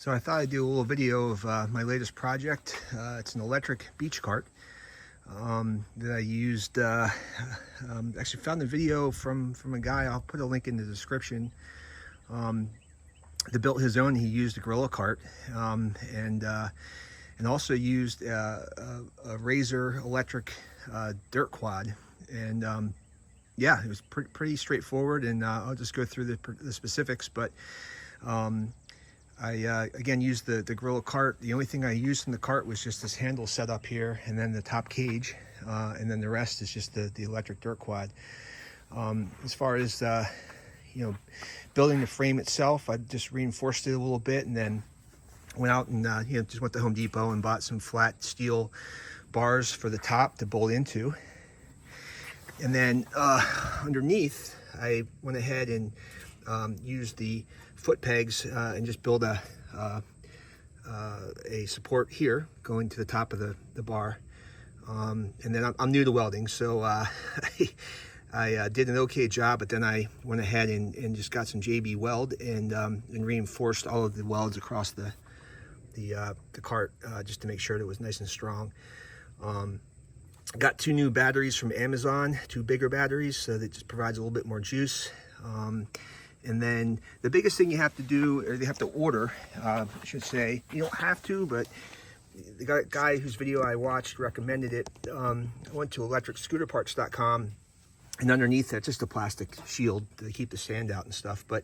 So I thought I'd do a little video of my latest project. It's an electric beach cart that I used. Actually found the video from a guy. I'll put a link in the description. That built his own. He used a gorilla cart and also used a Razor electric dirt quad. And yeah, it was pretty straightforward. And I'll just go through the specifics, but I again used the gorilla cart. The only thing I used in the cart was just this handle set up here, and then the top cage, and then the rest is just the electric dirt quad. As far as building the frame itself, I just reinforced it a little bit, and then went out and just went to Home Depot and bought some flat steel bars for the top to bolt into. And then underneath, I went ahead and used the foot pegs and just build a support here going to the top of the bar. And then I'm new to welding, so I did an okay job, but then I went ahead and just got some JB weld and reinforced all of the welds across the cart just to make sure that it was nice and strong. Got 2 new batteries from Amazon, 2 bigger batteries, so that just provides a little bit more juice. And then the biggest thing you have to do, or you have to order, I should say, you don't have to, but the guy whose video I watched recommended it. I went to electricscooterparts.com, and underneath that's just a plastic shield to keep the sand out and stuff. But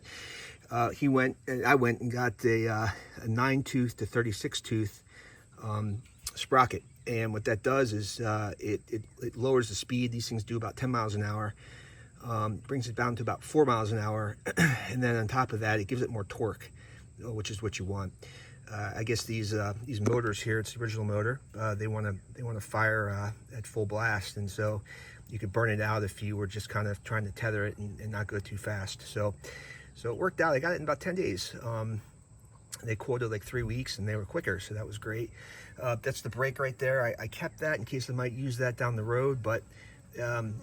I went and got a 9-tooth to 36-tooth sprocket. And what that does is it lowers the speed. These things do about 10 miles an hour. Brings it down to about 4 miles an hour, and then on top of that, it gives it more torque, which is what you want. I guess these motors here, it's the original motor. They want to fire at full blast, and so you could burn it out if you were just kind of trying to tether it and not go too fast. So it worked out. I got it in about 10 days. They quoted like 3 weeks, and they were quicker, so that was great. That's the brake right there. I kept that in case I might use that down the road, but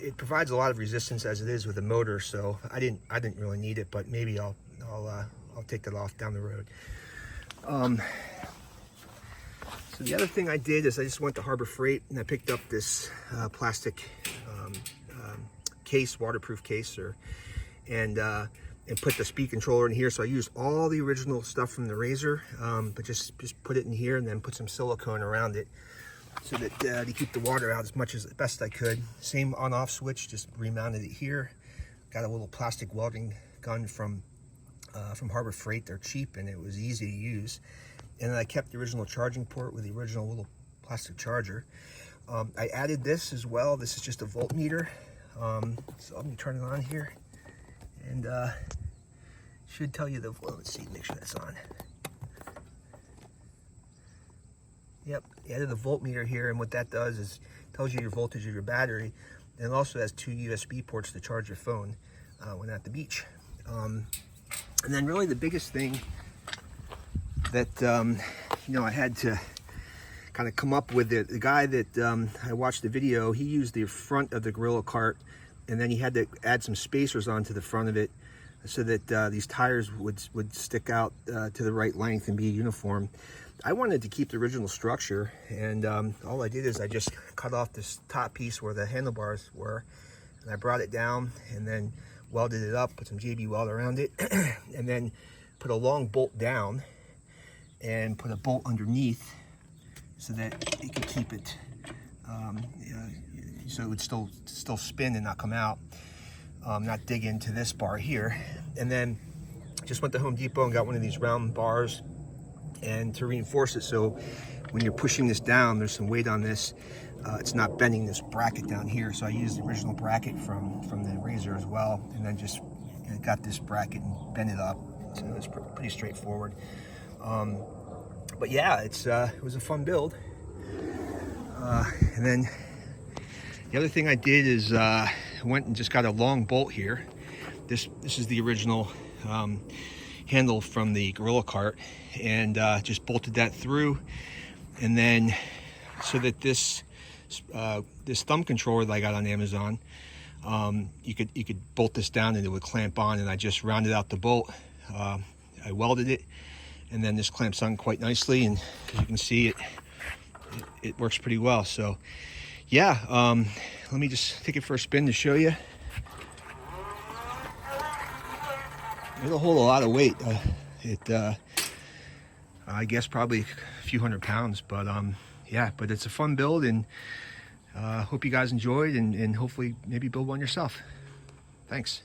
it provides a lot of resistance as it is with a motor, so I didn't really need it, but maybe I'll take that off down the road. So the other thing I did is I just went to Harbor Freight and I picked up this plastic case, waterproof case, and put the speed controller in here. So I used all the original stuff from the Razor, but just put it in here and then put some silicone around it, so that to keep the water out as much as best I could. Same on-off switch, just remounted it here. Got a little plastic welding gun from Harbor Freight. They're cheap and it was easy to use. And then I kept the original charging port with the original little plastic charger. I added this as well. This is just a voltmeter. So let me turn it on here, and should tell you let's see, make sure that's on. Yep, added the voltmeter here, and what that does is tells you your voltage of your battery, and it also has 2 USB ports to charge your phone when at the beach. And then really the biggest thing that I had to kind of come up with, the guy that I watched the video, he used the front of the gorilla cart, and then he had to add some spacers onto the front of it so that these tires would stick out to the right length and be uniform. I wanted to keep the original structure, and all I did is I just cut off this top piece where the handlebars were, and I brought it down and then welded it up, put some JB weld around it, and then put a long bolt down and put a bolt underneath so that it could keep it, so it would still spin and not come out, not dig into this bar here. And then just went to Home Depot and got one of these round bars, and to reinforce it, so when you're pushing this down, there's some weight on this, it's not bending this bracket down here. So I used the original bracket from the Razor as well, and then just got this bracket and bent it up. So it was pretty straightforward. But yeah, it was a fun build. And then the other thing I did is went and just got a long bolt here. This is the original handle from the gorilla cart, and just bolted that through. And then so that this thumb controller that I got on Amazon, you could bolt this down and it would clamp on, and I just rounded out the bolt. I welded it, and then this clamps on quite nicely, and as you can see, it works pretty well. So yeah, let me just take it for a spin to show you. It'll hold a lot of weight. I guess probably a few hundred pounds, but yeah, but it's a fun build, and hope you guys enjoyed, and hopefully maybe build one yourself. Thanks.